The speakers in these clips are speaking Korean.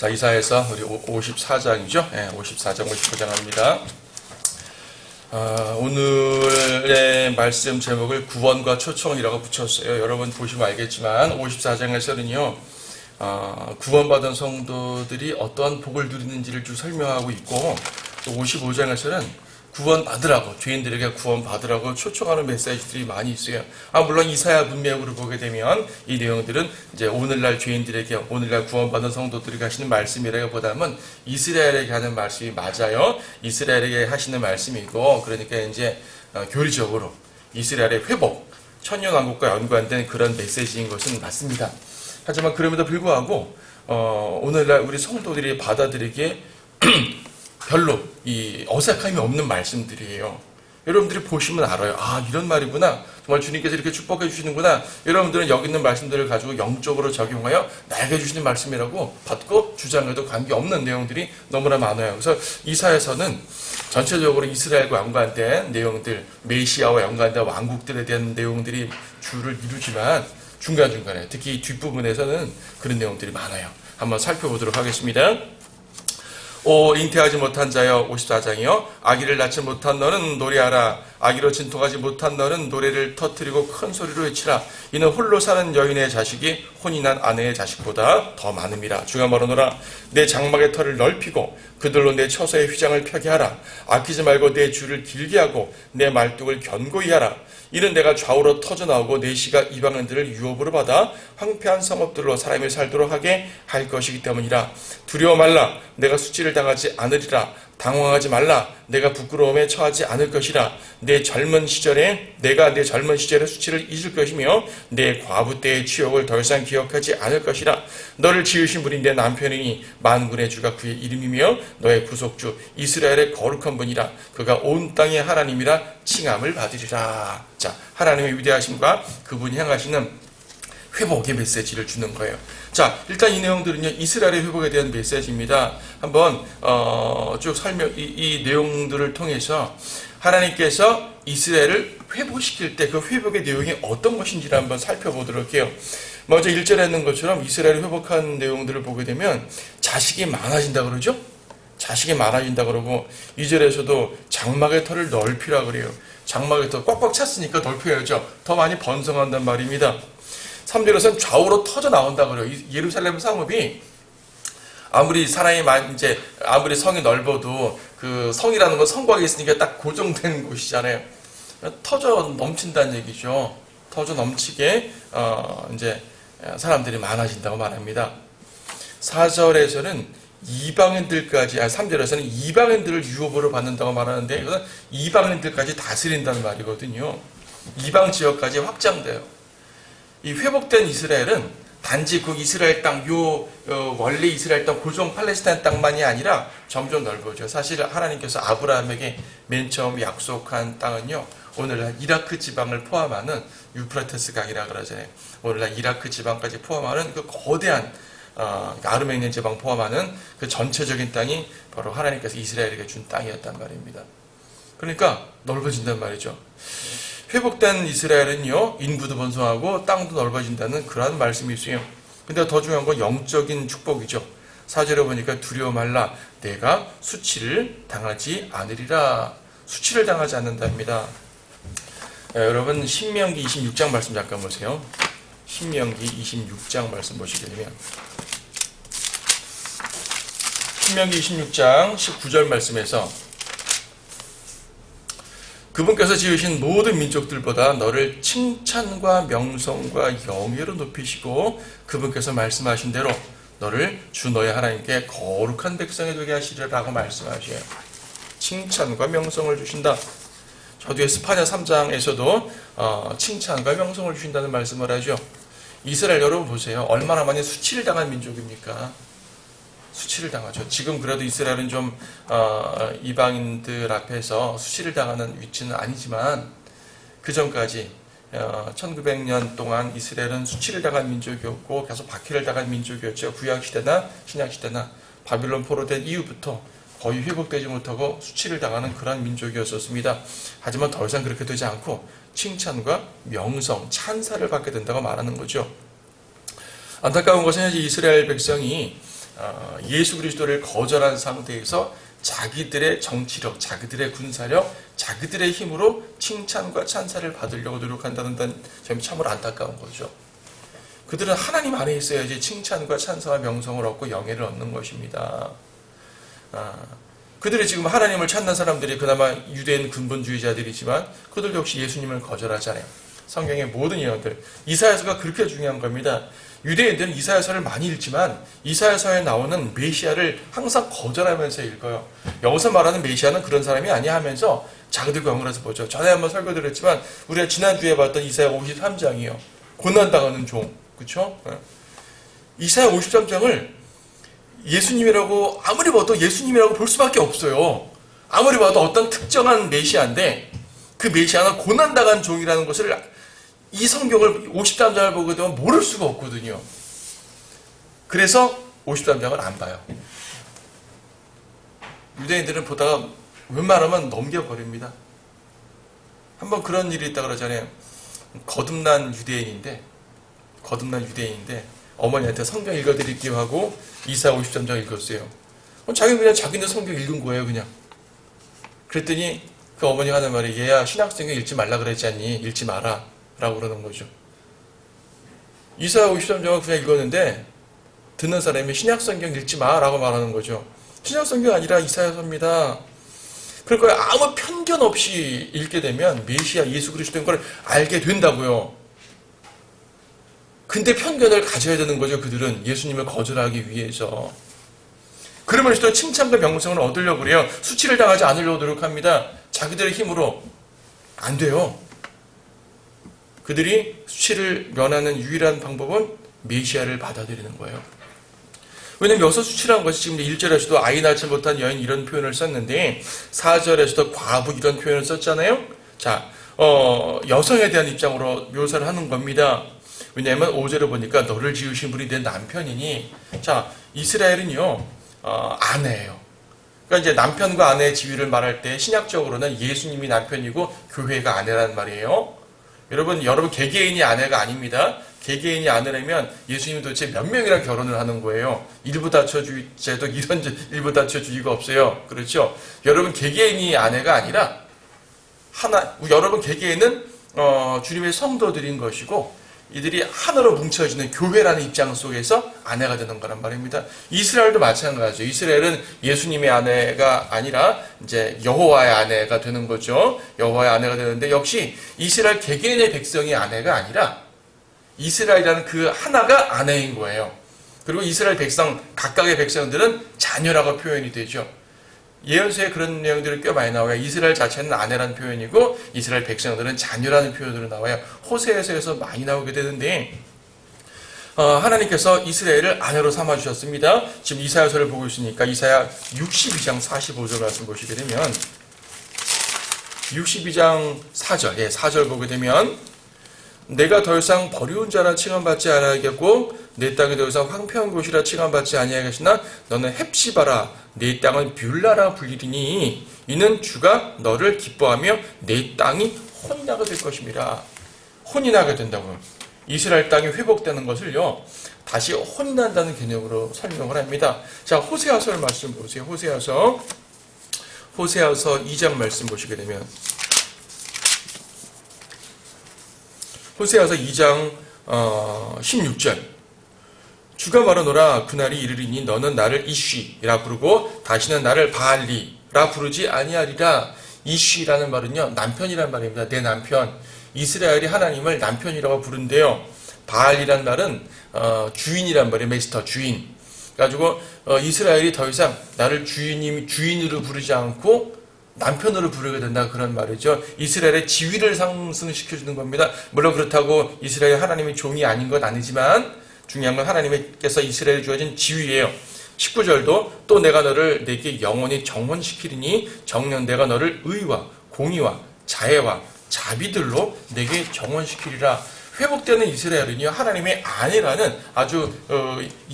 자, 이사야서 우리 54장이죠. 54장, 55장 합니다. 오늘의 말씀 제목을 구원과 초청이라고 붙였어요. 여러분 보시면 알겠지만 54장에서는요. 구원받은 성도들이 어떠한 복을 누리는지를 쭉 설명하고 있고, 또 55장에서는 구원받으라고, 죄인들에게 구원받으라고 초청하는 메시지들이 많이 있어요. 물론 이사야 문맥으로 보게 되면 이 내용들은 이제 오늘날 죄인들에게, 오늘날 구원받은 성도들에게 하시는 말씀이라기보다는 이스라엘에게 하는 말씀이 맞아요. 이스라엘에게 하시는 말씀이고, 그러니까 이제 교리적으로 이스라엘의 회복, 천년왕국과 연관된 그런 메시지인 것은 맞습니다. 하지만 그럼에도 불구하고 오늘날 우리 성도들이 받아들이기에 별로 이 어색함이 없는 말씀들이에요. 여러분들이 보시면 알아요. 이런 말이구나. 정말 주님께서 이렇게 축복해 주시는구나. 여러분들은 여기 있는 말씀들을 가지고 영적으로 적용하여 나에게 주시는 말씀이라고 받고 주장해도 관계없는 내용들이 너무나 많아요. 그래서 이사야서는 전체적으로 이스라엘과 연관된 내용들, 메시아와 연관된 왕국들에 대한 내용들이 주를 이루지만 중간중간에 특히 뒷부분에서는 그런 내용들이 많아요. 한번 살펴보도록 하겠습니다. 오 잉태하지 못한 자여, 54장이요. 아기를 낳지 못한 너는 노래하라. 아기로 진통하지 못한 너는 노래를 터뜨리고 큰 소리로 외치라. 이는 홀로 사는 여인의 자식이 혼이 난 아내의 자식보다 더 많음이라. 주가 말하노라. 내 장막의 털을 넓히고 그들로 내 처소의 휘장을 펴게 하라. 아끼지 말고 내 줄을 길게 하고 내 말뚝을 견고히 하라. 이는 내가 좌우로 터져나오고 내 시가 이방인들을 유업으로 받아 황폐한 성읍들로 사람이 살도록 하게 할 것이기 때문이라. 두려워 말라. 내가 수치를 당하지 않으리라. 당황하지 말라. 내가 부끄러움에 처하지 않을 것이라. 내가 내 젊은 시절의 수치를 잊을 것이며 내 과부 때의 치욕을 더 이상 기억하지 않을 것이라. 너를 지으신 분이 내 남편이니 만군의 주가 그의 이름이며 너의 구속주 이스라엘의 거룩한 분이라. 그가 온 땅의 하나님이라 칭함을 받으리라. 자, 하나님의 위대하심과 그분이 향하시는 회복의 메시지를 주는 거예요. 자, 일단 이 내용들은요, 이스라엘의 회복에 대한 메시지입니다. 한번 쭉 이 내용들을 통해서 하나님께서 이스라엘을 회복시킬 때 그 회복의 내용이 어떤 것인지를 한번 살펴보도록 해요. 먼저 1절에 있는 것처럼 이스라엘을 회복한 내용들을 보게 되면 자식이 많아진다 그러죠? 자식이 많아진다 그러고, 2절에서도 장막의 털을 넓히라 그래요. 장막의 털 꽉꽉 찼으니까 넓혀야죠. 더 많이 번성한단 말입니다. 3절에서는 좌우로 터져 나온다 그래요. 예루살렘 성읍이 아무리 아무리 성이 넓어도 그 성이라는 건 성곽에 있으니까 딱 고정된 곳이잖아요. 터져 넘친다는 얘기죠. 터져 넘치게 이제 사람들이 많아진다고 말합니다. 4절에서는 3절에서는 이방인들을 유업으로 받는다고 말하는데, 이건 이방인들까지 다스린다는 말이거든요. 이방 지역까지 확장돼요. 이 회복된 이스라엘은 단지 그 이스라엘 땅, 원래 이스라엘 땅, 고정 팔레스타인 땅만이 아니라 점점 넓어져. 사실 하나님께서 아브라함에게 맨 처음 약속한 땅은요, 오늘날 이라크 지방을 포함하는 유프라테스 강이라 그러잖아요. 오늘날 이라크 지방까지 포함하는 그 거대한 아르메니아 지방 포함하는 그 전체적인 땅이 바로 하나님께서 이스라엘에게 준 땅이었단 말입니다. 그러니까 넓어진단 말이죠. 회복된 이스라엘은요, 인구도 번성하고 땅도 넓어진다는 그러한 말씀이 있어요. 근데 더 중요한 건 영적인 축복이죠. 4절에 보니까 두려워 말라. 내가 수치를 당하지 않으리라. 수치를 당하지 않는답니다. 여러분 신명기 26장 말씀 잠깐 보세요. 신명기 26장 말씀 보시게 되면 신명기 26장 19절 말씀에서 그분께서 지으신 모든 민족들보다 너를 칭찬과 명성과 영예로 높이시고 그분께서 말씀하신 대로 너를 주 너의 하나님께 거룩한 백성이 되게 하시리라고 말씀하셔요. 칭찬과 명성을 주신다. 저 뒤에 스파냐 3장에서도 칭찬과 명성을 주신다는 말씀을 하죠. 이스라엘 여러분 보세요. 얼마나 많이 수치를 당한 민족입니까? 수치를 당하죠. 지금 그래도 이스라엘은 좀 이방인들 앞에서 수치를 당하는 위치는 아니지만, 그 전까지 1900년 동안 이스라엘은 수치를 당한 민족이었고 계속 박해를 당한 민족이었죠. 구약시대나 신약시대나 바빌론 포로된 이후부터 거의 회복되지 못하고 수치를 당하는 그런 민족이었었습니다. 하지만 더 이상 그렇게 되지 않고 칭찬과 명성, 찬사를 받게 된다고 말하는 거죠. 안타까운 것은 현재 이스라엘 백성이 예수 그리스도를 거절한 상태에서 자기들의 정치력, 자기들의 군사력, 자기들의 힘으로 칭찬과 찬사를 받으려고 노력한다는 점이 참으로 안타까운 거죠. 그들은 하나님 안에 있어야지 칭찬과 찬사와 명성을 얻고 영예를 얻는 것입니다. 그들이 지금 하나님을 찾는 사람들이 그나마 유대인 근본주의자들이지만 그들 역시 예수님을 거절하잖아요. 성경의 모든 예언들, 이사야서가 그렇게 중요한 겁니다. 유대인들은 이사야서를 많이 읽지만 이사야서에 나오는 메시아를 항상 거절하면서 읽어요. 여기서 말하는 메시아는 그런 사람이 아니야 하면서 자기들 경험을 해서 보죠. 전에 한번 설교드렸지만 우리가 지난주에 봤던 이사야 53장이요. 고난당하는 종. 그렇죠? 이사야 53장을 예수님이라고 아무리 봐도 예수님이라고 볼 수밖에 없어요. 아무리 봐도 어떤 특정한 메시아인데 그 메시아는 고난당한 종이라는 것을 이 성경을 53장을 보게 되면 모를 수가 없거든요. 그래서 53장을 안 봐요. 유대인들은 보다가 웬만하면 넘겨버립니다. 한번 그런 일이 있다 그러잖아요. 거듭난 유대인인데 어머니한테 성경 읽어드릴게요 하고 이사야 53장 읽었어요. 자기는 그냥 자기는 성경 읽은 거예요. 그냥. 그랬더니 그 어머니가 하는 말이 얘야 신약성경 읽지 말라 그랬지 않니? 읽지 마라 라고 그러는 거죠. 이사야 53장을 그냥 읽었는데 듣는 사람이 신약성경 읽지 마 라고 말하는 거죠. 신약성경 아니라 이사야서입니다. 그러니까 아무 편견 없이 읽게 되면 메시아 예수 그리스도인 걸 알게 된다고요. 근데 편견을 가져야 되는 거죠. 그들은 예수님을 거절하기 위해서. 그러면서도 칭찬과 명성을 얻으려고 그래요. 수치를 당하지 않으려고 노력합니다. 자기들의 힘으로 안 돼요. 그들이 수치를 면하는 유일한 방법은 메시아를 받아들이는 거예요. 왜냐면 여기서 수치라는 것이 지금 1절에서도 아이 낳지 못한 여인 이런 표현을 썼는데 4절에서도 과부 이런 표현을 썼잖아요. 자, 여성에 대한 입장으로 묘사를 하는 겁니다. 왜냐하면 5절에 보니까 너를 지으신 분이 내 남편이니, 자, 이스라엘은요, 아내예요. 그러니까 이제 남편과 아내의 지위를 말할 때 신약적으로는 예수님이 남편이고 교회가 아내라는 말이에요. 여러분 개개인이 아내가 아닙니다. 개개인이 아내라면 예수님이 도대체 몇 명이랑 결혼을 하는 거예요? 일부 다처주의 제도 이런 일부 다처주의가 없어요. 그렇죠? 여러분 개개인이 아내가 아니라 여러분 개개인은 주님의 성도들인 것이고 이들이 하나로 뭉쳐지는 교회라는 입장 속에서 아내가 되는 거란 말입니다. 이스라엘도 마찬가지죠. 이스라엘은 예수님의 아내가 아니라 이제 여호와의 아내가 되는 거죠. 여호와의 아내가 되는데 역시 이스라엘 개개인의 백성이 아내가 아니라 이스라엘이라는 그 하나가 아내인 거예요. 그리고 이스라엘 백성 각각의 백성들은 자녀라고 표현이 되죠. 예언서에 그런 내용들이 꽤 많이 나와요. 이스라엘 자체는 아내라는 표현이고 이스라엘 백성들은 자녀라는 표현으로 나와요. 호세아서에서 많이 나오게 되는데 하나님께서 이스라엘을 아내로 삼아주셨습니다. 지금 이사야서를 보고 있으니까 이사야 62장 45절 말씀 보시게 되면 62장 4절 4절 보게 되면 내가 더 이상 버리운 자라 칭함받지 아니하겠고 내 땅이 더 이상 황폐한 곳이라 칭함받지 아니하겠으나 너는 헵시바라 내 땅은 뷰라라 불리리니 이는 주가 너를 기뻐하며 내 땅이 혼이 나게 될 것입니다. 혼이 나게 된다고요. 이스라엘 땅이 회복되는 것을요 다시 혼이 난다는 개념으로 설명을 합니다. 자, 호세아서를 말씀 보세요. 호세아서 2장 말씀 보시게 되면 호세아서 2장 16절 주가 말하노라 그날이 이르리니 너는 나를 이쉬라 부르고 다시는 나를 바알리라 부르지 아니하리라. 이쉬라는 말은요 남편이란 말입니다. 내 남편. 이스라엘이 하나님을 남편이라고 부른대요. 바알이란 말은 주인이란 말이에요. 메스터 주인. 그래가지고 이스라엘이 더 이상 나를 주인으로 부르지 않고 남편으로 부르게 된다 그런 말이죠. 이스라엘의 지위를 상승시켜주는 겁니다. 물론 그렇다고 이스라엘 하나님의 종이 아닌 건 아니지만 중요한 건 하나님께서 이스라엘에 주어진 지위예요. 19절도 또 내가 너를 내게 영원히 정혼시키리니 정녕 내가 너를 의와 공의와 자애와 자비들로 내게 정혼시키리라. 회복되는 이스라엘은요 하나님의 아내라는 아주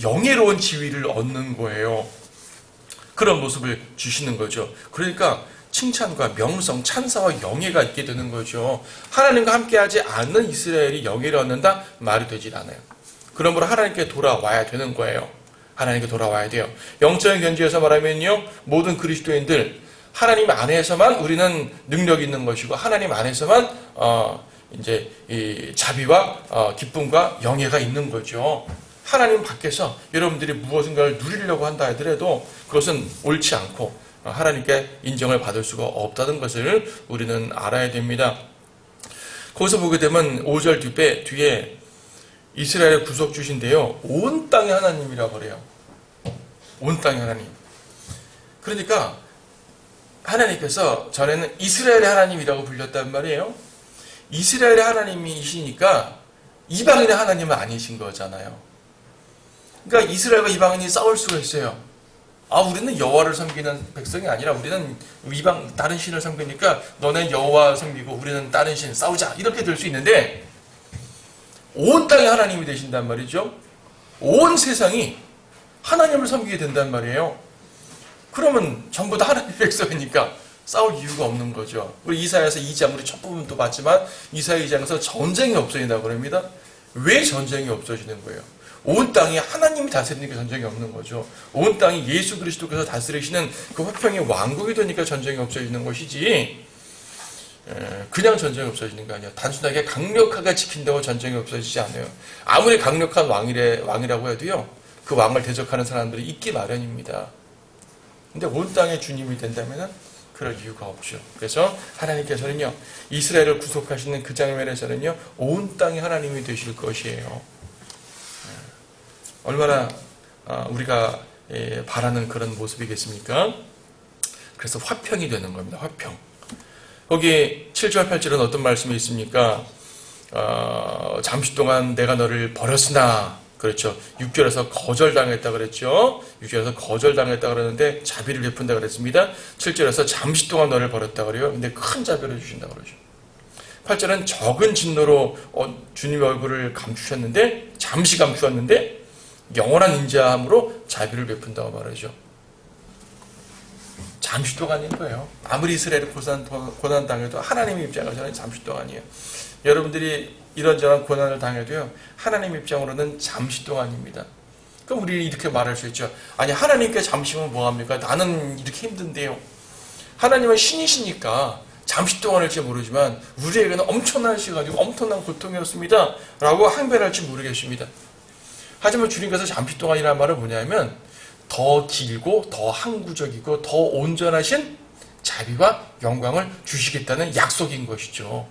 영예로운 지위를 얻는 거예요. 그런 모습을 주시는 거죠. 그러니까 칭찬과 명성, 찬사와 영예가 있게 되는 거죠. 하나님과 함께하지 않는 이스라엘이 영예를 얻는다? 말이 되질 않아요. 그러므로 하나님께 돌아와야 되는 거예요. 하나님께 돌아와야 돼요. 영적인 견지에서 말하면요, 모든 그리스도인들 하나님 안에서만 우리는 능력이 있는 것이고 하나님 안에서만 이제 이 자비와 기쁨과 영예가 있는 거죠. 하나님 밖에서 여러분들이 무엇인가를 누리려고 한다 하더라도 그것은 옳지 않고 하나님께 인정을 받을 수가 없다는 것을 우리는 알아야 됩니다. 거기서 보게 되면 5절 뒤에 이스라엘의 구속주신데요, 온 땅의 하나님이라고 그래요. 온 땅의 하나님. 그러니까 하나님께서 전에는 이스라엘의 하나님이라고 불렸단 말이에요. 이스라엘의 하나님이시니까 이방인의 하나님은 아니신 거잖아요. 그러니까 이스라엘과 이방인이 싸울 수가 있어요. 우리는 여호와를 섬기는 백성이 아니라 우리는 다른 신을 섬기니까 너네 여호와 섬기고 우리는 다른 신 싸우자, 이렇게 될 수 있는데 온 땅의 하나님이 되신단 말이죠. 온 세상이 하나님을 섬기게 된단 말이에요. 그러면 전부 다 하나님의 백성이니까 싸울 이유가 없는 거죠. 우리 이사야서 2장, 우리 첫 부분도 봤지만 이사야 2장에서 전쟁이 없어진다고 그럽니다. 왜 전쟁이 없어지는 거예요? 온 땅이 하나님이 다스리니까 전쟁이 없는 거죠. 온 땅이 예수 그리스도께서 다스리시는 그 화평의 왕국이 되니까 전쟁이 없어지는 것이지, 그냥 전쟁이 없어지는 거 아니에요. 단순하게 강력하게 지킨다고 전쟁이 없어지지 않아요. 아무리 강력한 왕이라고 해도요, 그 왕을 대적하는 사람들이 있기 마련입니다. 근데 온 땅의 주님이 된다면 그럴 이유가 없죠. 그래서 하나님께서는요, 이스라엘을 구속하시는 그 장면에서는요, 온 땅의 하나님이 되실 것이에요. 얼마나 우리가 바라는 그런 모습이겠습니까? 그래서 화평이 되는 겁니다. 화평. 거기 7절 8절은 어떤 말씀이 있습니까? 잠시 동안 내가 너를 버렸으나, 그렇죠. 6절에서 거절당했다 그랬죠. 6절에서 거절당했다 그러는데 자비를 베푼다 그랬습니다. 7절에서 잠시 동안 너를 버렸다 그래요. 근데 큰 자비를 주신다 그러죠. 8절은 적은 진노로 주님의 얼굴을 감추셨는데, 잠시 감추었는데 영원한 인자함으로 자비를 베푼다고 말하죠. 잠시 동안인 거예요. 아무리 이스라엘이 고난 당해도 하나님의 입장에서는 잠시 동안이에요. 여러분들이 이런저런 고난을 당해도요, 하나님 입장으로는 잠시 동안입니다. 그럼 우리 이렇게 말할 수 있죠. 아니, 하나님께 잠시면 뭐합니까? 나는 이렇게 힘든데요. 하나님은 신이시니까 잠시 동안일지 모르지만 우리에게는 엄청난 시간이고 엄청난 고통이었습니다 라고 항변할지 모르겠습니다. 하지만 주님께서 잠시 동안이라는 말은 뭐냐면 더 길고 더 항구적이고 더 온전하신 자비와 영광을 주시겠다는 약속인 것이죠.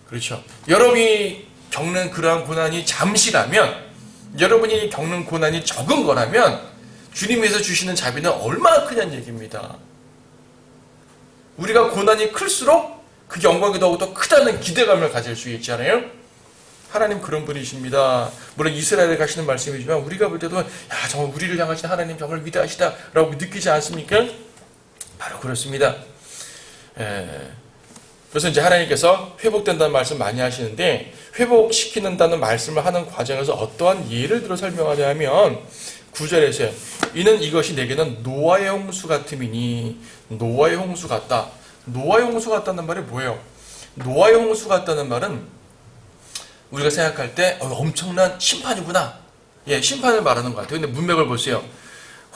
그렇죠. 여러분이 겪는 그러한 고난이 잠시라면, 여러분이 겪는 고난이 적은 거라면 주님께서 주시는 자비는 얼마나 크냐는 얘기입니다. 우리가 고난이 클수록 그 영광이 더욱더 크다는 기대감을 가질 수 있잖아요. 하나님 그런 분이십니다. 물론 이스라엘에 가시는 말씀이지만 우리가 볼 때도 정말 우리를 향하신 하나님 정말 위대하시다라고 느끼지 않습니까? 바로 그렇습니다. 그래서 이제 하나님께서 회복된다는 말씀 많이 하시는데, 회복시키는다는 말씀을 하는 과정에서 어떠한 예를 들어 설명하냐면 9절에서요. 이는 이것이 내게는 노아의 홍수 같음이니. 노아의 홍수 같다. 노아의 홍수 같다는 말이 뭐예요? 노아의 홍수 같다는 말은 우리가 생각할 때 엄청난 심판이구나. 심판을 말하는 것 같아요. 근데 문맥을 보세요.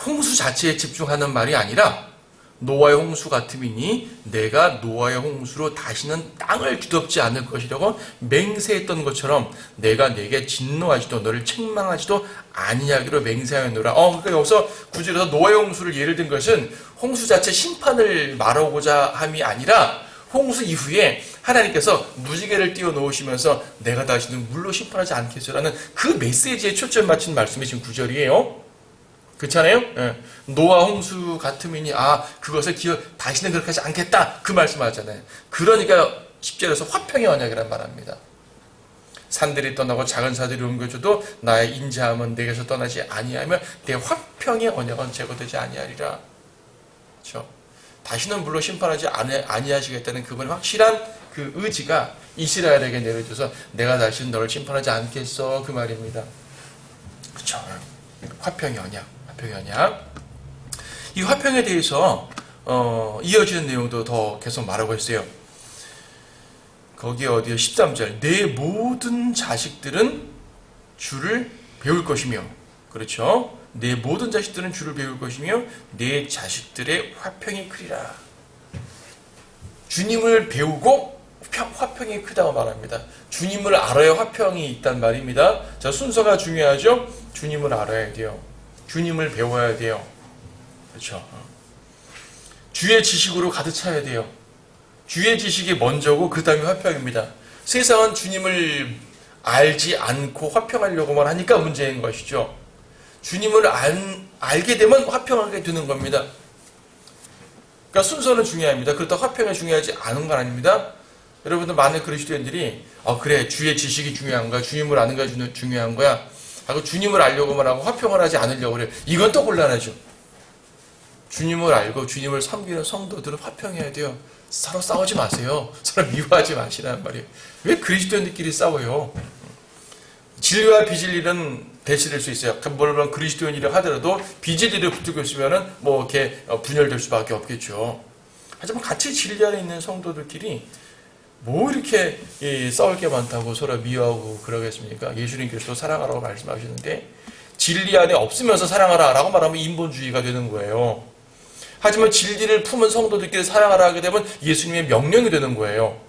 홍수 자체에 집중하는 말이 아니라 노아의 홍수 같음이니 내가 노아의 홍수로 다시는 땅을 뒤덮지 않을 것이라고 맹세했던 것처럼 내가 네게 진노하지도 너를 책망하지도 아니하기로 맹세하였노라. 그러니까 여기서 구절에서 노아의 홍수를 예를 든 것은 홍수 자체 심판을 말하고자 함이 아니라 홍수 이후에 하나님께서 무지개를 띄워 놓으시면서 내가 다시는 물로 심판하지 않겠소라는 그 메시지에 초점 맞춘 말씀이 지금 9절이에요. 그렇잖아요? 노아 홍수 같음이니 그것을 다시는 그렇게 하지 않겠다, 그 말씀하잖아요. 그러니까 10절에서 화평의 언약이란 말합니다. 산들이 떠나고 작은 사들이 옮겨져도 나의 인자함은 내게서 떠나지 아니하며 내 화평의 언약은 제거되지 아니하리라. 그렇죠? 다시는 물로 심판하지 아니하시겠다는 그분의 확실한 그 의지가 이스라엘에게 내려져서 내가 다시는 너를 심판하지 않겠어, 그 말입니다. 그렇죠? 화평의 언약. 이 화평에 대해서 이어지는 내용도 더 계속 말하고 있어요. 거기에 13절 내 모든 자식들은 주를 배울 것이며, 그렇죠? 내 모든 자식들은 주를 배울 것이며 내 자식들의 화평이 크리라. 주님을 배우고 화평이 크다고 말합니다. 주님을 알아야 화평이 있단 말입니다. 자, 순서가 중요하죠? 주님을 알아야 돼요. 주님을 배워야 돼요. 그렇죠? 주의 지식으로 가득 차야 돼요. 주의 지식이 먼저고 그 다음에 화평입니다. 세상은 주님을 알지 않고 화평하려고만 하니까 문제인 것이죠. 주님을 알게 되면 화평하게 되는 겁니다. 그러니까 순서는 중요합니다. 그렇다고 화평이 중요하지 않은 건 아닙니다. 여러분들 많은 그리스도인들이 그래 주의 지식이 중요한 거야. 주님을 아는 게 중요한 거야. 하고 주님을 알려고만 하고 화평을 하지 않으려고 그래요. 이건 또 곤란하죠. 주님을 알고 주님을 섬기는 성도들은 화평해야 돼요. 서로 싸우지 마세요. 서로 미워하지 마시란 말이에요. 왜 그리스도인들끼리 싸워요? 진리와 비진리는 대치될 수 있어요. 물론 그리스도인이라 하더라도 비진리를 붙들고 있으면은 이렇게 분열될 수밖에 없겠죠. 하지만 같이 진리 안에 있는 성도들끼리 이렇게 싸울 게 많다고 서로 미워하고 그러겠습니까? 예수님께서도 사랑하라고 말씀하시는데 진리 안에 없으면서 사랑하라라고 말하면 인본주의가 되는 거예요. 하지만 진리를 품은 성도들끼리 사랑하라 하게 되면 예수님의 명령이 되는 거예요.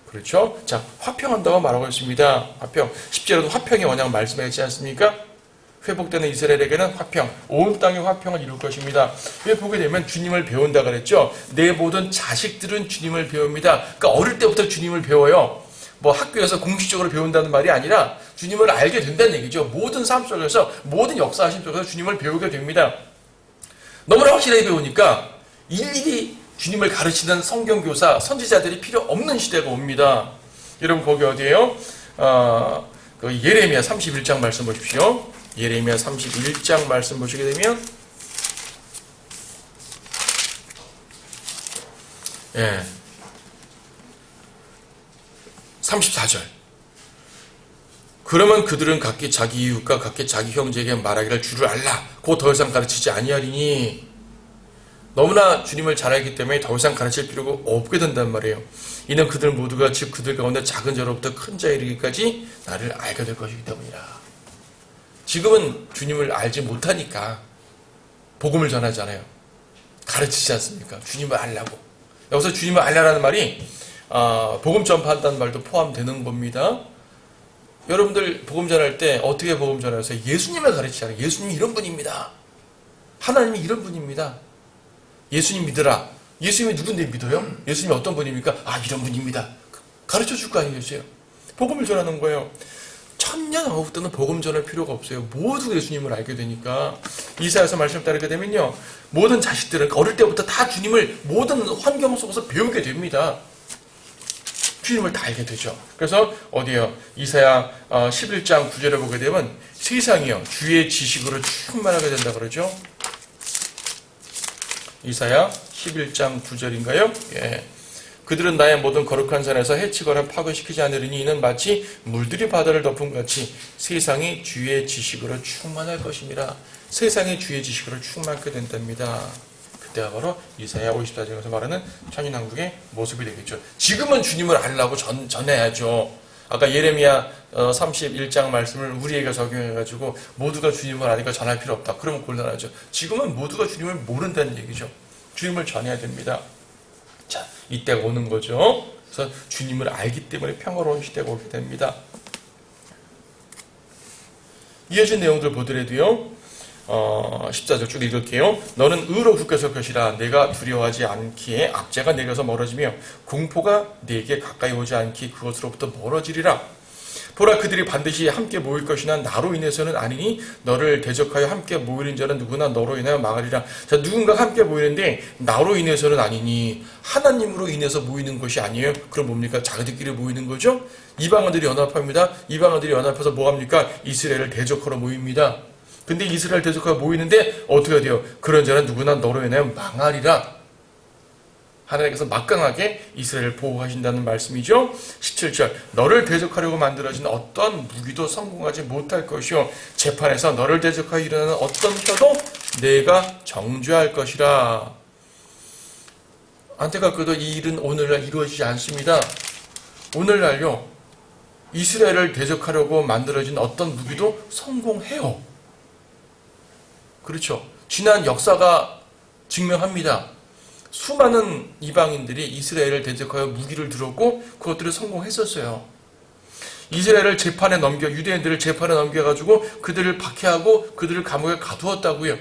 그렇죠? 자, 화평한다고 말하고 있습니다. 화평. 10절에도 화평의 원형 말씀하지 않습니까? 회복되는 이스라엘에게는 화평, 온 땅의 화평을 이룰 것입니다. 왜 보게 되면 주님을 배운다 그랬죠? 내 모든 자식들은 주님을 배웁니다. 그러니까 어릴 때부터 주님을 배워요. 학교에서 공식적으로 배운다는 말이 아니라 주님을 알게 된다는 얘기죠. 모든 삶 속에서, 모든 역사하심 속에서 주님을 배우게 됩니다. 너무나 확실하게 배우니까 일일이 주님을 가르치는 성경교사, 선지자들이 필요 없는 시대가 옵니다. 여러분 거기 어디예요? 예레미야 31장 말씀 보십시오. 예레미야 31장 말씀 보시게 되면 34절. 그러면 그들은 각기 자기 이웃과 각기 자기 형제에게 말하기를 주를 알라. 곧 더 이상 가르치지 아니하리니. 너무나 주님을 잘 알기 때문에 더 이상 가르칠 필요가 없게 된단 말이에요. 이는 그들 모두가 즉 그들 가운데 작은 자로부터 큰 자에 이르기까지 나를 알게 될 것이기 때문이라. 지금은 주님을 알지 못하니까 복음을 전하잖아요. 가르치지 않습니까? 주님을 알라고. 여기서 주님을 알라라는 말이 복음 전파한다는 말도 포함되는 겁니다. 여러분들 복음 전할 때 어떻게 복음 전하세요? 예수님을 가르치잖아요. 예수님이 이런 분입니다. 하나님이 이런 분입니다. 예수님 믿으라. 예수님이 누군데 믿어요? 예수님이 어떤 분입니까? 이런 분입니다. 가르쳐 줄 거 아니겠어요? 복음을 전하는 거예요. 천년 왕국 때는 복음 전할 필요가 없어요. 모두 예수님을 알게 되니까. 이사야서 말씀 따르게 되면요, 모든 자식들은 어릴 때부터 다 주님을 모든 환경 속에서 배우게 됩니다. 주님을 다 알게 되죠. 그래서 어디요? 이사야 11장 9절에 보게 되면 세상이요 주의 지식으로 충만하게 된다 그러죠. 이사야 11장 9절인가요? 예. 그들은 나의 모든 거룩한 산에서 해치거나 파괴시키지 않으리니 이는 마치 물들이 바다를 덮은 같이 세상이 주의 지식으로 충만할 것입니다. 세상이 주의 지식으로 충만하게 된답니다. 그때가 바로 이사야 54장에서 말하는 천인왕국의 모습이 되겠죠. 지금은 주님을 알라고 전해야죠. 아까 예레미야 31장 말씀을 우리에게 적용해가지고 모두가 주님을 아니까 전할 필요 없다. 그러면 곤란하죠. 지금은 모두가 주님을 모른다는 얘기죠. 주님을 전해야 됩니다. 자, 이때가 오는 거죠. 그래서 주님을 알기 때문에 평화로운 시대가 오게 됩니다. 이어진 내용들 보더라도요. 14절 쭉 읽을게요. 너는 의로 굳게 설 것이라. 내가 두려워하지 않기에 악재가 내게서 멀어지며 공포가 내게 가까이 오지 않기 그것으로부터 멀어지리라. 보라, 그들이 반드시 함께 모일 것이나 나로 인해서는 아니니 너를 대적하여 함께 모이는 자는 누구나 너로 인하여 망하리라. 자, 누군가 함께 모이는데 나로 인해서는 아니니 하나님으로 인해서 모이는 것이 아니에요. 그럼 뭡니까? 자기들끼리 모이는 거죠. 이방인들이 연합합니다. 이방인들이 연합해서 뭐합니까? 이스라엘을 대적하러 모입니다. 근데 이스라엘 대적하러 모이는데 어떻게 돼요? 그런 자는 누구나 너로 인하여 망하리라. 하나님께서 막강하게 이스라엘을 보호하신다는 말씀이죠. 17절 너를 대적하려고 만들어진 어떤 무기도 성공하지 못할 것이요 재판에서 너를 대적하여 일어나는 어떤 혀도 내가 정죄할 것이라. 안타깝게도 이 일은 오늘날 이루어지지 않습니다. 오늘날요 이스라엘을 대적하려고 만들어진 어떤 무기도 성공해요. 그렇죠. 지난 역사가 증명합니다. 수많은 이방인들이 이스라엘을 대적하여 무기를 들었고 그것들을 성공했었어요. 이스라엘을 재판에 넘겨 유대인들을 재판에 넘겨가지고 그들을 박해하고 그들을 감옥에 가두었다고요.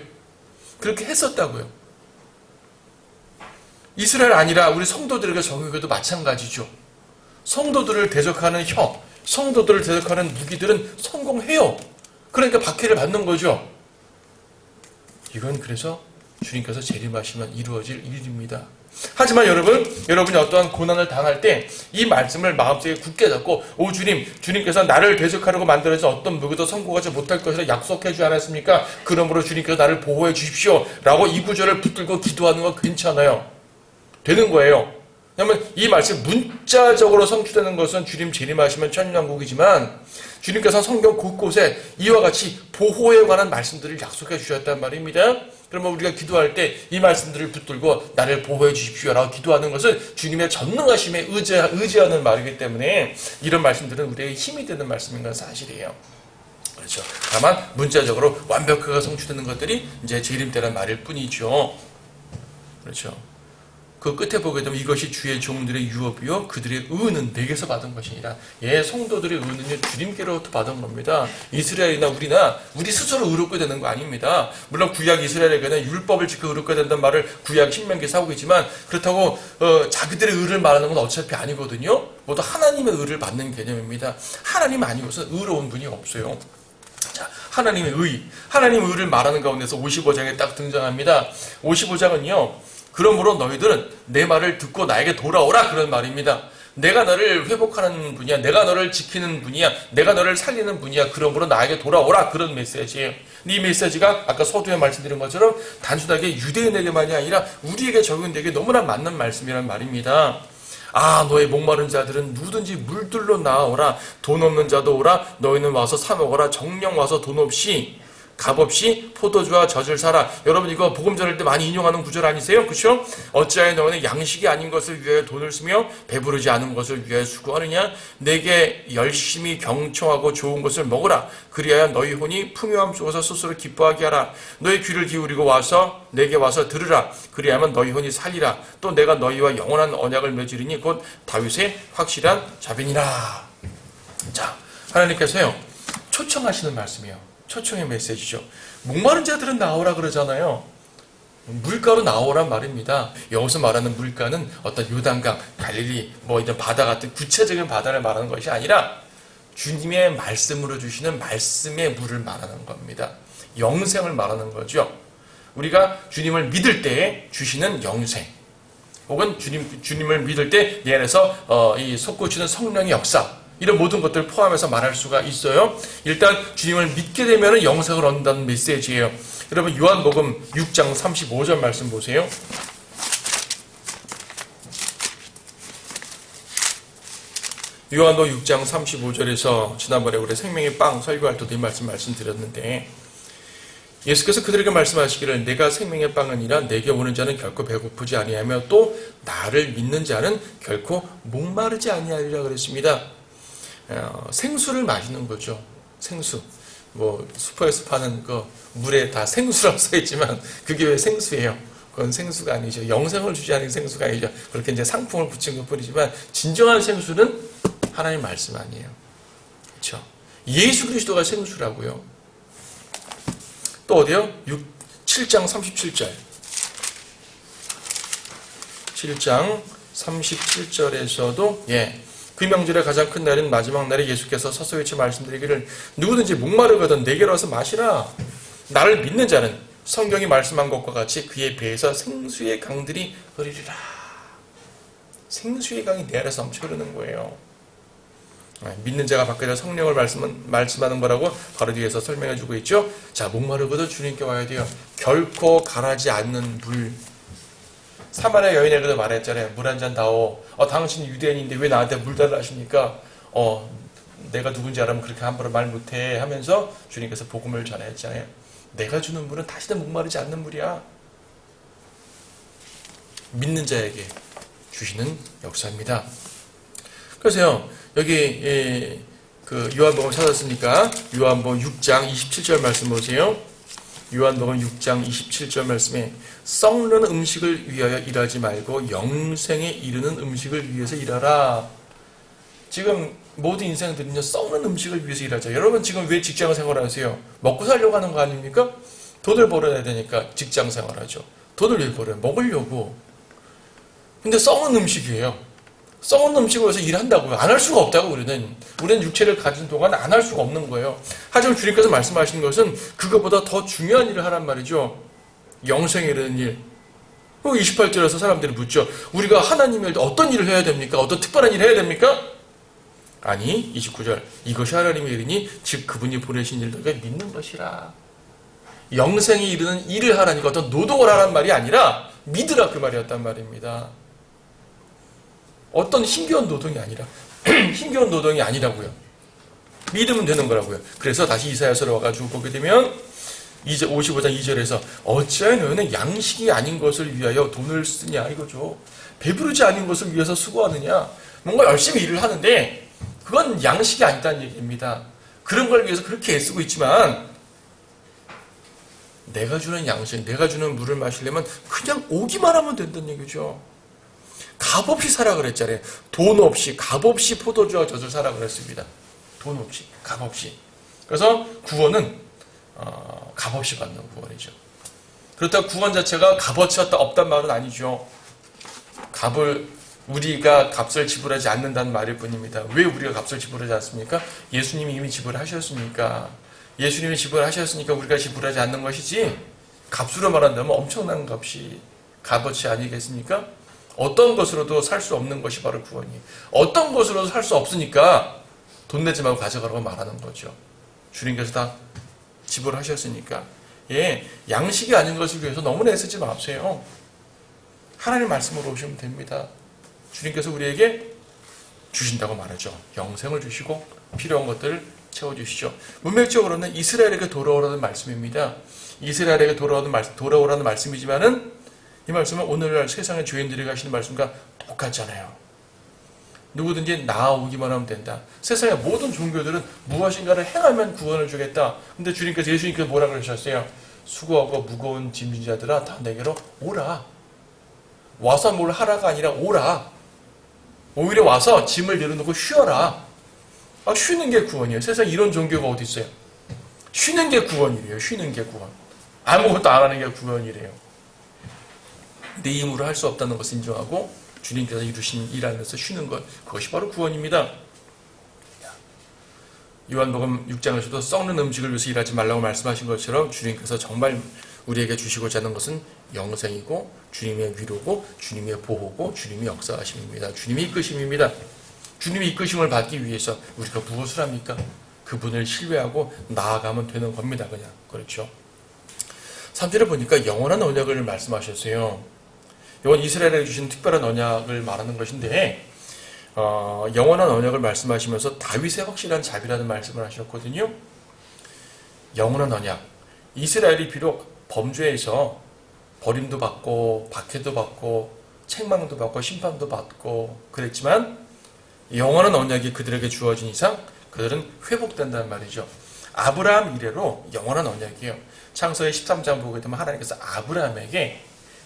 그렇게 했었다고요. 이스라엘 아니라 우리 성도들에게 적용해도 마찬가지죠. 성도들을 대적하는 성도들을 대적하는 무기들은 성공해요. 그러니까 박해를 받는 거죠. 이건 그래서 주님께서 재림하시면 이루어질 일입니다. 하지만 여러분이 어떠한 고난을 당할 때 이 말씀을 마음속에 굳게 잡고 오 주님께서 나를 대적하려고 만들어진 어떤 무기도 성공하지 못할 것이라 약속해 주지 않았습니까? 그러므로 주님께서 나를 보호해 주십시오 라고 이 구절을 붙들고 기도하는 건 괜찮아요. 되는 거예요. 왜냐하면 이 말씀이 문자적으로 성취되는 것은 주님 재림하시면 천년왕국이지만 주님께서 성경 곳곳에 이와 같이 보호에 관한 말씀들을 약속해 주셨단 말입니다. 그러면 우리가 기도할 때 이 말씀들을 붙들고 나를 보호해 주십시오라고 기도하는 것은 주님의 전능하심에 의지하는 말이기 때문에 이런 말씀들은 우리에게 힘이 되는 말씀인 건 사실이에요. 그렇죠. 다만 문자적으로 완벽하게 성취되는 것들이 이제 재림 때란 말일 뿐이죠. 그렇죠. 그 끝에 보게 되면 이것이 주의 종들의 유업이요 그들의 의는 내게서 받은 것이니라. 성도들의 의는요 주님께로부터 받은 겁니다. 이스라엘이나 우리 스스로 의롭게 되는 거 아닙니다. 물론 구약 이스라엘에게는 율법을 지켜 의롭게 된다는 말을 구약 신명기에서 하고 있지만 그렇다고 자기들의 의를 말하는 건 어차피 아니거든요. 모두 하나님의 의를 받는 개념입니다. 하나님 아니고서 의로운 분이 없어요. 자, 하나님의 의를 말하는 가운데서 55장에 딱 등장합니다. 55장은요 그러므로 너희들은 내 말을 듣고 나에게 돌아오라 그런 말입니다. 내가 너를 회복하는 분이야. 내가 너를 지키는 분이야. 내가 너를 살리는 분이야. 그러므로 나에게 돌아오라 그런 메시지예요. 이 메시지가 아까 서두에 말씀드린 것처럼 단순하게 유대인에게만이 아니라 우리에게 적용되게 너무나 맞는 말씀이란 말입니다. 너의 목마른 자들은 누구든지 물들로 나아오라. 돈 없는 자도 오라. 너희는 와서 사 먹어라. 정령 와서 돈 없이 값없이 포도주와 젖을 사라. 여러분 이거 복음 전할 때 많이 인용하는 구절 아니세요? 그렇죠? 어찌하여 너희는 양식이 아닌 것을 위하여 돈을 쓰며 배부르지 않은 것을 위하여 수고하느냐? 내게 열심히 경청하고 좋은 것을 먹으라. 그리하여 너희 혼이 풍요함 속에서 스스로 기뻐하게 하라. 너희 귀를 기울이고 내게 와서 들으라. 그리하면 너희 혼이 살리라. 또 내가 너희와 영원한 언약을 맺으리니 곧 다윗의 확실한 자변이라. 자, 하나님께서요 초청하시는 말씀이에요. 초청의 메시지죠. 목마른 자들은 나오라 그러잖아요. 물가로 나오란 말입니다. 여기서 말하는 물가는 어떤 요단강, 갈릴리, 이런 바다 같은 구체적인 바다를 말하는 것이 아니라 주님의 말씀으로 주시는 말씀의 물을 말하는 겁니다. 영생을 말하는 거죠. 우리가 주님을 믿을 때에 주시는 영생, 혹은 주님을 믿을 때 내 안에서 이 솟구치는 성령의 역사, 이런 모든 것들을 포함해서 말할 수가 있어요. 일단 주님을 믿게 되면 영생을 얻는다는 메시지예요. 여러분 요한복음 6장 35절 말씀 보세요. 요한복음 6장 35절에서 지난번에 우리 생명의 빵 설교할 때도 이 말씀드렸는데 예수께서 그들에게 말씀하시기를 내가 생명의 빵이니라 내게 오는 자는 결코 배고프지 아니하며 또 나를 믿는 자는 결코 목마르지 아니하리라 그랬습니다. 생수를 마시는 거죠. 생수. 슈퍼에서 파는 물에 다 생수라고 써있지만 그게 왜 생수예요? 그건 생수가 아니죠. 영생을 주지 않은 생수가 아니죠. 그렇게 이제 상품을 붙인 것 뿐이지만 진정한 생수는 하나님 말씀 아니에요. 그렇죠? 예수 그리스도가 생수라고요. 또 어디요? 7장 37절. 7장 37절에서도 그 명절의 가장 큰 날인 마지막 날에 예수께서 서서히 말씀드리기를 누구든지 목마르거든 내게로 와서 마시라. 나를 믿는 자는 성경이 말씀한 것과 같이 그의 배에서 생수의 강들이 흐르리라. 생수의 강이 내 안에서 넘쳐 흐르는 거예요. 믿는 자가 받게 될 성령을 말씀하는 거라고 바로 뒤에서 설명해주고 있죠. 자, 목마르거든 주님께 와야 돼요. 결코 가라지 않는 물. 사마리아 여인에게도 말했잖아요. 물 한 잔 다오. 당신 유대인인데 왜 나한테 물 달라 하십니까? 내가 누군지 알면 그렇게 함부로 말 못해 하면서 주님께서 복음을 전했잖아요. 내가 주는 물은 다시는 목마르지 않는 물이야. 믿는 자에게 주시는 역사입니다. 그래서요, 여기 그 요한복음 찾았으니까 요한복음 6장 27절 말씀 보세요. 요한복음 6장 27절 말씀에 썩는 음식을 위하여 일하지 말고 영생에 이르는 음식을 위해서 일하라. 지금 모든 인생들은요, 썩는 음식을 위해서 일하죠. 여러분 지금 왜 직장 생활하세요? 먹고 살려고 하는 거 아닙니까? 돈을 벌어야 되니까 직장 생활하죠. 돈을 왜 벌어요? 먹으려고. 근데 썩은 음식이에요. 썩은 음식을 위해서 일한다고요. 안 할 수가 없다고 우리는 육체를 가진 동안 안 할 수가 없는 거예요. 하지만 주님께서 말씀하시는 것은 그것보다 더 중요한 일을 하란 말이죠. 영생에 이르는 일. 28절에서 사람들이 묻죠. 우리가 하나님의 어떤 일을 해야 됩니까? 어떤 특별한 일을 해야 됩니까? 아니 29절 이것이 하나님의 일이니 즉 그분이 보내신 일들을 믿는 것이라. 영생에 이르는 일을 하라니까 어떤 노동을 하란 말이 아니라 믿으라 그 말이었단 말입니다. 어떤 힘겨운 노동이 아니라 힘겨운 노동이 아니라고요. 믿으면 되는 거라고요. 그래서 다시 이사야서로 와가지고 보게 되면 이제 55장 2절에서 어찌하여 너희는 양식이 아닌 것을 위하여 돈을 쓰냐 이거죠. 배부르지 않은 것을 위해서 수고하느냐. 뭔가 열심히 일을 하는데 그건 양식이 아니다는 얘기입니다. 그런 걸 위해서 그렇게 애쓰고 있지만 내가 주는 양식, 내가 주는 물을 마시려면 그냥 오기만 하면 된다는 얘기죠. 값없이 사라 그랬잖아요. 돈 없이, 값없이 포도주와 젖을 사라 그랬습니다. 돈 없이, 값없이. 그래서 구원은 값없이 받는 구원이죠. 그렇다고 구원 자체가 값어치가 없단 말은 아니죠. 우리가 값을 지불하지 않는다는 말일 뿐입니다. 왜 우리가 값을 지불하지 않습니까? 예수님이 이미 지불하셨으니까. 예수님이 지불하셨으니까 우리가 지불하지 않는 것이지, 값으로 말한다면 엄청난 값이 값어치 아니겠습니까? 어떤 것으로도 살 수 없는 것이 바로 구원이에요. 어떤 것으로도 살 수 없으니까 돈 내지 말고 가져가라고 말하는 거죠. 주님께서 다 지불하셨으니까. 양식이 아닌 것을 위해서 너무 애쓰지 마세요. 하나님 말씀으로 오시면 됩니다. 주님께서 우리에게 주신다고 말하죠. 영생을 주시고 필요한 것들을 채워주시죠. 문맥적으로는 이스라엘에게 돌아오라는 말씀입니다. 이스라엘에게 돌아오라는 말씀이지만은 이 말씀은 오늘날 세상의 죄인들이 하시는 말씀과 똑같잖아요. 누구든지 나아오기만 하면 된다. 세상의 모든 종교들은 무엇인가를 행하면 구원을 주겠다. 근데 예수님께서 뭐라 그러셨어요? 수고하고 무거운 짐진 자들아 다 내게로 오라. 와서 뭘 하라가 아니라 오라. 오히려 와서 짐을 내려놓고 쉬어라. 쉬는 게 구원이에요. 세상에 이런 종교가 어디 있어요? 쉬는 게 구원이래요. 쉬는 게 구원. 아무것도 안 하는 게 구원이래요. 내 힘으로 할 수 없다는 것을 인정하고 주님께서 이루신 일 안에서 쉬는 것, 그것이 바로 구원입니다. 요한복음 6장에서도 썩는 음식을 위해서 일하지 말라고 말씀하신 것처럼 주님께서 정말 우리에게 주시고자 하는 것은 영생이고 주님의 위로고 주님의 보호고 주님의 역사하심입니다. 주님의 이끄심입니다. 주님의 이끄심을 받기 위해서 우리가 무엇을 합니까? 그분을 신뢰하고 나아가면 되는 겁니다. 그냥. 그렇죠. 3절에 보니까 영원한 언약을 말씀하셨어요. 이건 이스라엘에 주신 특별한 언약을 말하는 것인데 영원한 언약을 말씀하시면서 다윗의 확실한 자비라는 말씀을 하셨거든요. 영원한 언약. 이스라엘이 비록 범죄에서 버림도 받고 박해도 받고 책망도 받고 심판도 받고 그랬지만 영원한 언약이 그들에게 주어진 이상 그들은 회복된다는 말이죠. 아브라함 이래로 영원한 언약이에요. 창세기 13장 보게 되면 하나님께서 아브라함에게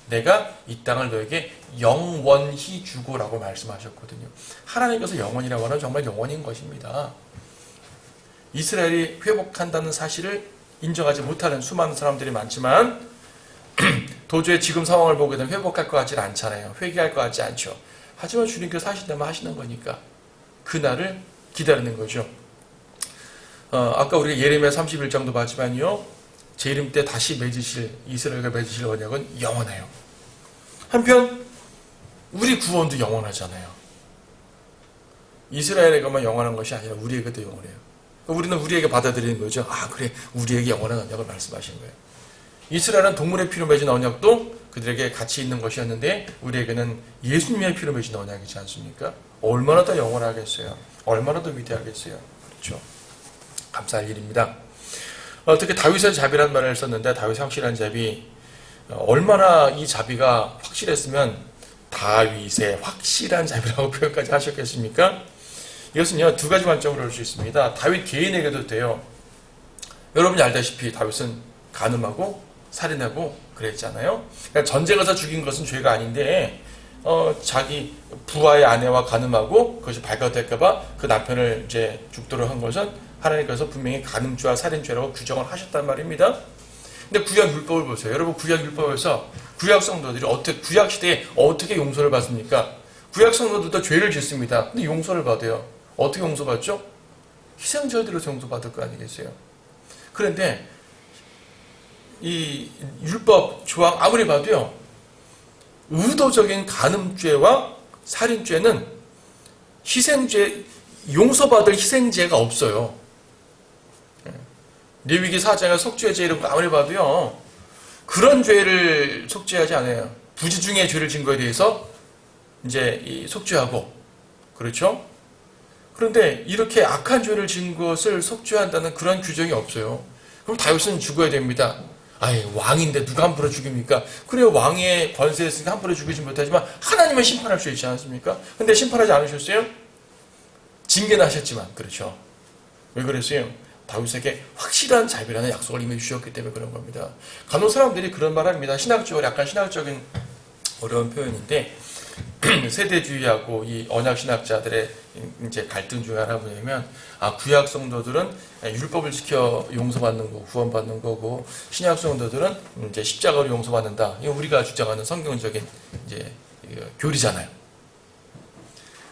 내가 이 땅을 너에게 영원히 주고라고 말씀하셨거든요. 하나님께서 영원이라고 하는 정말 영원인 것입니다. 이스라엘이 회복한다는 사실을 인정하지 못하는 수많은 사람들이 많지만 도저히 지금 상황을 보게 되면 회복할 것 같지는 않잖아요. 회개할 것 같지 않죠. 하지만 주님께서 하신다면 하시는 거니까 그날을 기다리는 거죠. 아까 우리가 예레미야 31장도 봤지만요. 재림 때 다시 이스라엘과 맺으실 언약은 영원해요. 한편 우리 구원도 영원하잖아요. 이스라엘에게만 영원한 것이 아니라 우리에게도 영원해요. 우리는 우리에게 받아들이는 거죠. 그래, 우리에게 영원한 언약을 말씀하신 거예요. 이스라엘은 동물의 피로 맺은 언약도 그들에게 가치 있는 것이었는데 우리에게는 예수님의 피로 맺은 언약이지 않습니까? 얼마나 더 영원하겠어요. 얼마나 더 위대하겠어요. 그렇죠. 감사할 일입니다. 특히 다윗의 자비라는 말을 썼는데 다윗의 확실한 자비, 얼마나 이 자비가 확실했으면 다윗의 확실한 자비라고 표현까지 하셨겠습니까? 이것은요, 두 가지 관점으로 볼 수 있습니다. 다윗 개인에게도 돼요. 여러분이 알다시피 다윗은 간음하고 살인하고 그랬잖아요. 그러니까 전쟁 가서 죽인 것은 죄가 아닌데 자기 부하의 아내와 간음하고 그것이 발각될까봐 그 남편을 이제 죽도록 한 것은 하나님께서 분명히 간음죄와 살인죄라고 규정을 하셨단 말입니다. 근데 구약 율법을 보세요. 여러분 구약 율법에서 구약 성도들이 구약 시대에 어떻게 용서를 받습니까? 구약 성도들도 죄를 짓습니다. 근데 용서를 받아요. 어떻게 용서받죠? 희생자들로서 용서받을 거 아니겠어요? 그런데 이 율법 조항 아무리 봐도요, 의도적인 간음죄와 살인죄는 희생죄, 용서받을 희생죄가 없어요. 레위기 4장의 속죄 죄 이런 거 아무리 봐도요, 그런 죄를 속죄하지 않아요. 부지 중에 죄를 진 거에 대해서 이제 속죄하고, 그렇죠? 그런데 이렇게 악한 죄를 진 것을 속죄한다는 그런 규정이 없어요. 그럼 다윗은 죽어야 됩니다. 아예 왕인데 누가 함부로 죽입니까? 그래요, 왕의 권세에 있으니까 함부로 죽이지 못하지만 하나님은 심판할 수 있지 않습니까? 근데 심판하지 않으셨어요? 징계는 하셨지만, 그렇죠. 왜 그랬어요? 다윗에게 확실한 자비라는 약속을 이미 주셨기 때문에 그런 겁니다. 간혹 사람들이 그런 말 합니다. 신학적으로 약간 신학적인 어려운 표현인데, 세대주의하고 이 언약신학자들의 이제 갈등 중에 하나가 뭐냐면, 구약 성도들은 율법을 지켜 용서받는 거, 구원받는 거고, 신약 성도들은 이제 십자가로 용서받는다. 이거 우리가 주장하는 성경적인 이제 교리잖아요.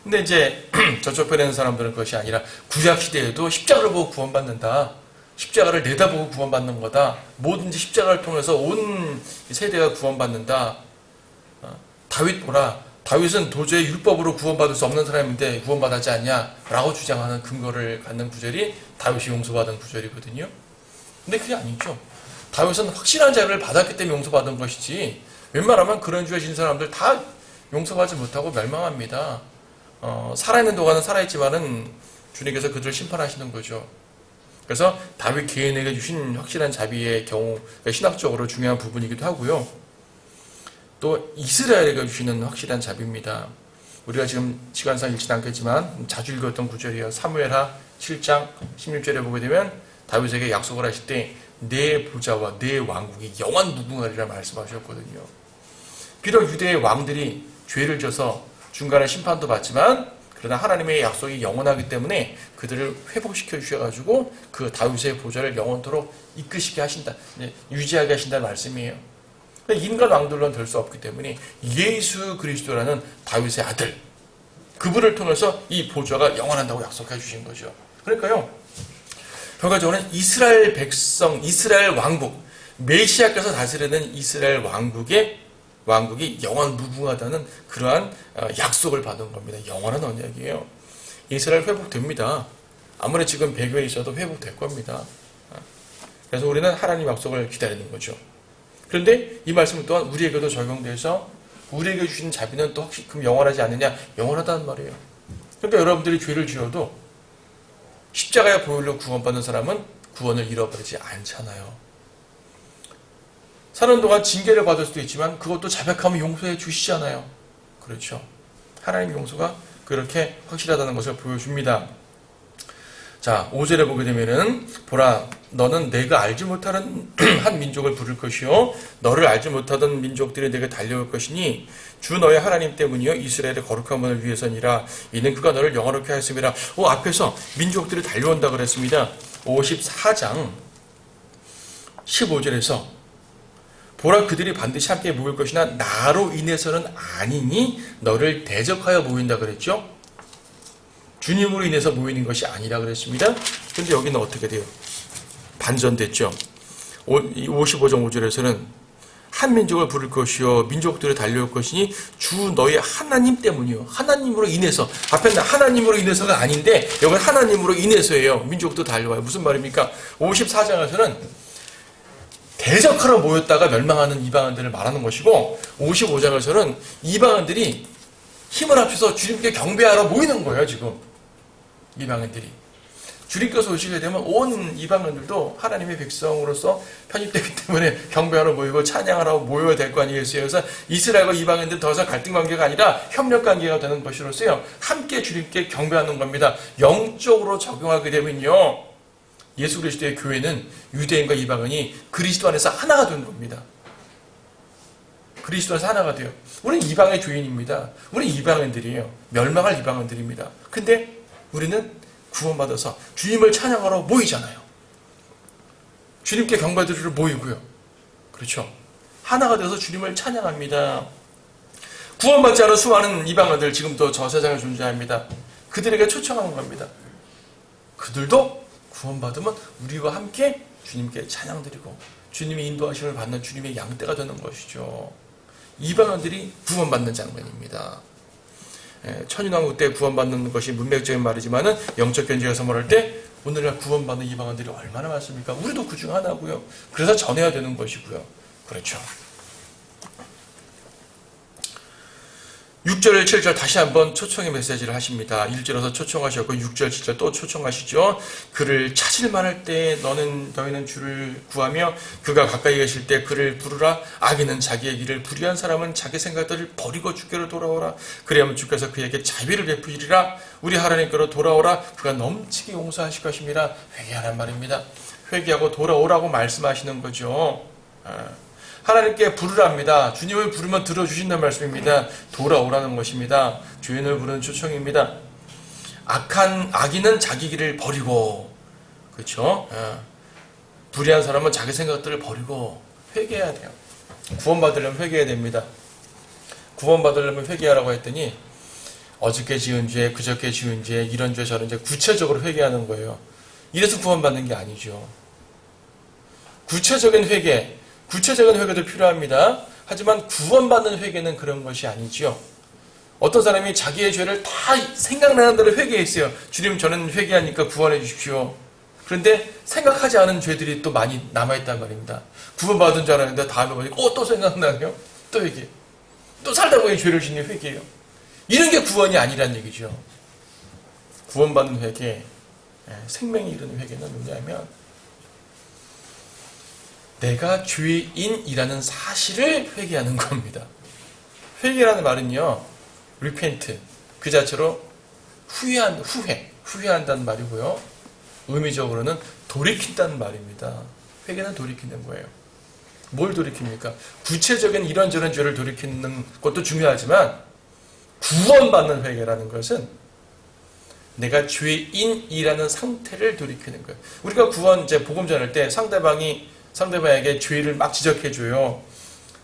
근데 이제 저쪽 편에 있는 사람들은 그것이 아니라 구약 시대에도 십자가를 보고 구원받는다. 십자가를 내다보고 구원받는 거다. 뭐든지 십자가를 통해서 온 세대가 구원받는다. 다윗 보라. 다윗은 도저히 율법으로 구원받을 수 없는 사람인데 구원받았지 않냐? 라고 주장하는 근거를 갖는 구절이 다윗이 용서받은 구절이거든요. 근데 그게 아니죠. 다윗은 확실한 자비를 받았기 때문에 용서받은 것이지, 웬만하면 그런 죄 진 사람들 다 용서받지 못하고 멸망합니다. 살아있는 동안은 살아있지만은 주님께서 그들을 심판하시는 거죠. 그래서 다윗 개인에게 주신 확실한 자비의 경우, 신학적으로 중요한 부분이기도 하고요. 또 이스라엘에게 주시는 확실한 자비입니다. 우리가 지금 시간상 읽지는 않겠지만 자주 읽었던 구절이에요. 사무엘하 7장 16절에 보게 되면 다윗에게 약속을 하실 때 내 보좌와 내 왕국이 영원 무궁하리라 말씀하셨거든요. 비록 유대의 왕들이 죄를 져서 중간에 심판도 받지만, 그러나 하나님의 약속이 영원하기 때문에 그들을 회복시켜 주셔가지고 그 다윗의 보좌를 영원토록 이끄시게 하신다, 유지하게 하신다는 말씀이에요. 인간 왕들로는 될 수 없기 때문에 예수 그리스도라는 다윗의 아들, 그분을 통해서 이 보좌가 영원한다고 약속해 주신 거죠. 그러니까요, 결과적으로는 이스라엘 백성, 이스라엘 왕국, 메시아께서 다스리는 이스라엘 왕국이 영원 무궁하다는 그러한 약속을 받은 겁니다. 영원한 언약이에요. 이스라엘 회복됩니다. 아무리 지금 배교에 있어도 회복될 겁니다. 그래서 우리는 하나님 약속을 기다리는 거죠. 그런데 이 말씀 또한 우리에게도 적용돼서 우리에게 주신 자비는 또 혹시 그럼 영원하지 않느냐? 영원하다는 말이에요. 그러니까 여러분들이 죄를 지어도 십자가의 보혈로 구원받는 사람은 구원을 잃어버리지 않잖아요. 사는 동안 징계를 받을 수도 있지만 그것도 자백하면 용서해 주시잖아요. 그렇죠. 하나님 용서가 그렇게 확실하다는 것을 보여줍니다. 자, 5절에 보게 되면은, 보라, 너는 내가 알지 못하는 한 민족을 부를 것이요 너를 알지 못하던 민족들이 내게 달려올 것이니 주 너의 하나님 때문이요 이스라엘의 거룩함을 위해서니라. 이는 그가 너를 영화롭게 하였음이라. 앞에서 민족들이 달려온다 그랬습니다. 54장 15절에서 보라, 그들이 반드시 함께 모일 것이나 나로 인해서는 아니니 너를 대적하여 모인다 그랬죠. 주님으로 인해서 모이는 것이 아니라 그랬습니다. 근데 여기는 어떻게 돼요? 반전됐죠. 55장 5절에서는 한 민족을 부를 것이요 민족들을 달려올 것이니 주 너의 하나님 때문이요. 하나님으로 인해서. 앞에는 하나님으로 인해서가 아닌데 여기는 하나님으로 인해서예요. 민족도 달려와요. 무슨 말입니까? 54장에서는 대적하러 모였다가 멸망하는 이방인들을 말하는 것이고, 55장에서는 이방인들이 힘을 합쳐서 주님께 경배하러 모이는 거예요. 지금 이방인들이 주님께서 오시게 되면 온 이방인들도 하나님의 백성으로서 편입되기 때문에 경배하러 모이고 찬양하러 모여야 될 거 아니겠어요. 그래서 이스라엘과 이방인들은 더 이상 갈등 관계가 아니라 협력 관계가 되는 것으로서요 함께 주님께 경배하는 겁니다. 영적으로 적용하게 되면요 예수 그리스도의 교회는 유대인과 이방인이 그리스도 안에서 하나가 되는 겁니다. 그리스도 안에서 하나가 돼요. 우리는 이방의 교인입니다. 우리는 이방인들이에요. 멸망할 이방인들입니다. 근데 우리는 구원받아서 주님을 찬양하러 모이잖아요. 주님께 경배드리러 모이고요. 그렇죠? 하나가 되어서 주님을 찬양합니다. 구원받지 않은 수많은 이방인들 지금도 저 세상에 존재합니다. 그들에게 초청하는 겁니다. 그들도 구원받으면 우리와 함께 주님께 찬양드리고 주님의 인도하심을 받는 주님의 양떼가 되는 것이죠. 이방인들이 구원받는 장면입니다. 천인왕국 때 구원받는 것이 문맥적인 말이지만은 영적 견지가 선물할 때 오늘날 구원받는 이방인들이 얼마나 많습니까? 우리도 그 중 하나고요. 그래서 전해야 되는 것이고요. 그렇죠. 6절, 7절 다시 한번 초청의 메시지를 하십니다. 1절에서 초청하셨고 6절, 7절 또 초청하시죠. 그를 찾을 만할 때 너희는 주를 구하며 그가 가까이 계실 때 그를 부르라. 악인은 자기의 길을 불의한 사람은 자기 생각들을 버리고 주께로 돌아오라. 그리하면 주께서 그에게 자비를 베푸시리라. 우리 하나님께로 돌아오라. 그가 넘치게 용서하실 것입니다. 회개하란 말입니다. 회개하고 돌아오라고 말씀하시는 거죠. 하나님께 부르랍니다. 주님을 부르면 들어주신다는 말씀입니다. 돌아오라는 것입니다. 주인을 부르는 초청입니다. 악인은 자기 길을 버리고, 그렇죠? 불의한 사람은 자기 생각들을 버리고 회개해야 돼요. 구원받으려면 회개해야 됩니다. 구원받으려면 회개하라고 했더니 어저께 지은 죄, 그저께 지은 죄, 이런 죄, 저런 죄 구체적으로 회개하는 거예요. 이래서 구원받는 게 아니죠. 구체적인 회개도 필요합니다. 하지만 구원받는 회개는 그런 것이 아니지요. 어떤 사람이 자기의 죄를 다 생각나는 대로 회개했어요. 주님 저는 회개하니까 구원해 주십시오. 그런데 생각하지 않은 죄들이 또 많이 남아있단 말입니다. 구원받은 줄 알았는데 다음에 보니까 또 생각나네요. 또 회개. 또 살다 보니 죄를 짓는 회개예요. 이런 게 구원이 아니란 얘기죠. 구원받는 회개, 생명이 이르는 회개는 뭐냐면 내가 죄인이라는 사실을 회개하는 겁니다. 회개라는 말은요, repent, 그 자체로 후회한다는 말이고요. 의미적으로는 돌이킨다는 말입니다. 회개는 돌이키는 거예요. 뭘 돌이킵니까? 구체적인 이런저런 죄를 돌이키는 것도 중요하지만 구원받는 회개라는 것은 내가 죄인이라는 상태를 돌이키는 거예요. 우리가 복음 전할 때 상대방에게 죄를 막 지적해줘요.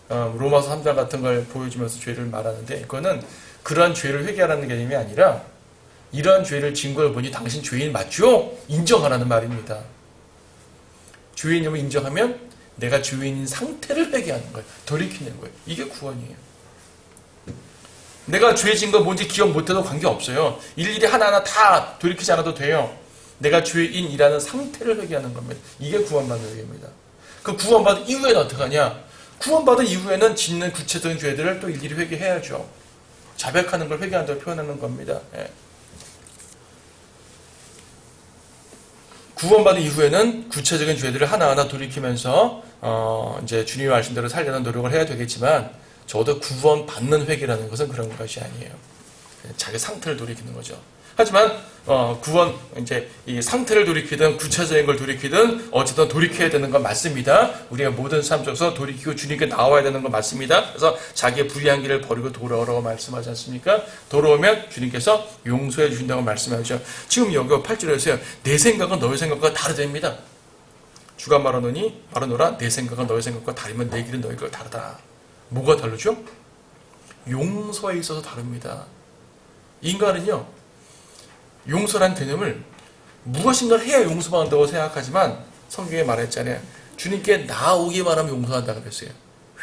로마서 3장 같은 걸 보여주면서 죄를 말하는데 그거는 그러한 죄를 회개하라는 개념이 아니라 이러한 죄를 진 걸 보니 당신 죄인 맞죠? 인정하라는 말입니다. 죄인임을 인정하면 내가 죄인인 상태를 회개하는 거예요. 돌이키는 거예요. 이게 구원이에요. 내가 죄 진 거 뭔지 기억 못해도 관계없어요. 일일이 하나하나 다 돌이키지 않아도 돼요. 내가 죄인이라는 상태를 회개하는 겁니다. 이게 구원받는 회개입니다. 그 구원받은 이후에는 어떻게 하냐? 구원받은 이후에는 짓는 구체적인 죄들을 또 일일이 회개해야죠. 자백하는 걸 회개한다고 표현하는 겁니다. 구원받은 이후에는 구체적인 죄들을 하나하나 돌이키면서 이제 주님의 말씀대로 살려는 노력을 해야 되겠지만 저도 구원받는 회개라는 것은 그런 것이 아니에요. 자기 상태를 돌이키는 거죠. 하지만 이제 이 상태를 돌이키든 구체적인 걸 돌이키든 어쨌든 돌이켜야 되는 건 맞습니다. 우리가 모든 삶 속에서 돌이키고 주님께 나와야 되는 건 맞습니다. 그래서 자기의 불의한 길을 버리고 돌아오라고 말씀하지 않습니까? 돌아오면 주님께서 용서해 주신다고 말씀하죠. 지금 여기 8절에서요. 내 생각은 너의 생각과 다르답니다. 주가 말하노라 내 생각은 너의 생각과 다르면 내 길은 너희 길과 다르다. 뭐가 다르죠? 용서에 있어서 다릅니다. 인간은요. 용서란 개념을 무엇인가를 해야 용서받는다고 생각하지만 성경에 말했잖아요. 주님께 나오기만 하면 용서한다 그랬어요.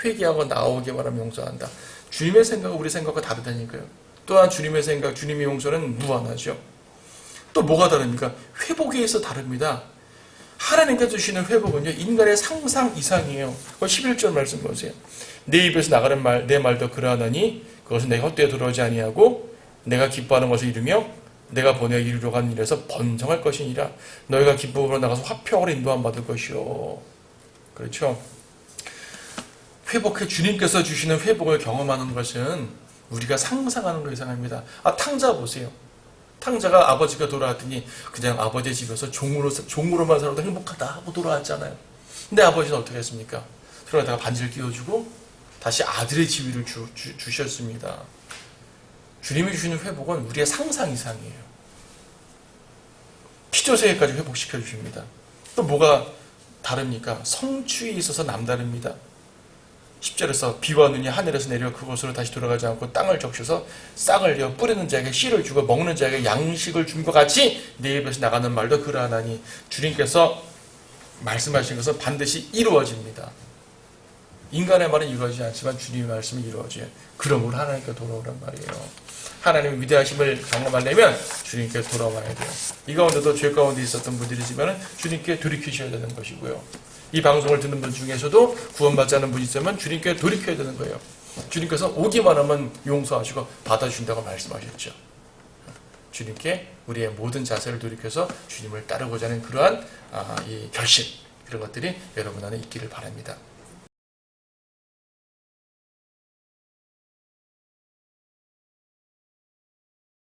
회개하고 나오기만 하면 용서한다. 주님의 생각은 우리 생각과 다르다니까요. 또한 주님의 생각, 주님의 용서는 무한하죠. 또 뭐가 다릅니까? 회복에 있어 다릅니다. 하나님께서 주시는 회복은요. 인간의 상상 이상이에요. 11절 말씀 보세요. 내 입에서 나가는 말, 내 말도 그러하나니 그것은 내가 헛되이 돌아오지 아니하고 내가 기뻐하는 것을 이루며 내가 보내어 이루려고 한 일에서 번성할 것이니라. 너희가 기쁨으로 나가서 화평으로 인도함 받을 것이요. 그렇죠. 회복해 주님께서 주시는 회복을 경험하는 것은 우리가 상상하는 것 이상합니다. 탕자 보세요. 탕자가 아버지가 돌아왔더니 그냥 아버지 집에서 종으로만 살아도 행복하다 하고 돌아왔잖아요. 근데 아버지는 어떻게 했습니까? 그러다가 반지를 끼워주고 다시 아들의 지위를 주셨습니다. 주님이 주시는 회복은 우리의 상상 이상이에요. 피조세계까지 회복시켜 주십니다. 또 뭐가 다릅니까? 성취에 있어서 남다릅니다. 10절에서 비와 눈이 하늘에서 내려 그곳으로 다시 돌아가지 않고 땅을 적셔서 싹을 내어 뿌리는 자에게 씨를 주고 먹는 자에게 양식을 준 것 같이 내 입에서 나가는 말도 그러하나니 주님께서 말씀하신 것은 반드시 이루어집니다. 인간의 말은 이루어지지 않지만 주님의 말씀은 이루어져요. 그러므로 하나님께 돌아오란 말이에요. 하나님의 위대하심을 경험하려면 주님께 돌아와야 돼요. 이 가운데도 죄 가운데 있었던 분들이지만 주님께 돌이키셔야 되는 것이고요. 이 방송을 듣는 분 중에서도 구원받지 않은 분이 있으면 주님께 돌이켜야 되는 거예요. 주님께서 오기만 하면 용서하시고 받아주신다고 말씀하셨죠. 주님께 우리의 모든 자세를 돌이켜서 주님을 따르고자 하는 그러한 이 결심, 이런 것들이 여러분 안에 있기를 바랍니다.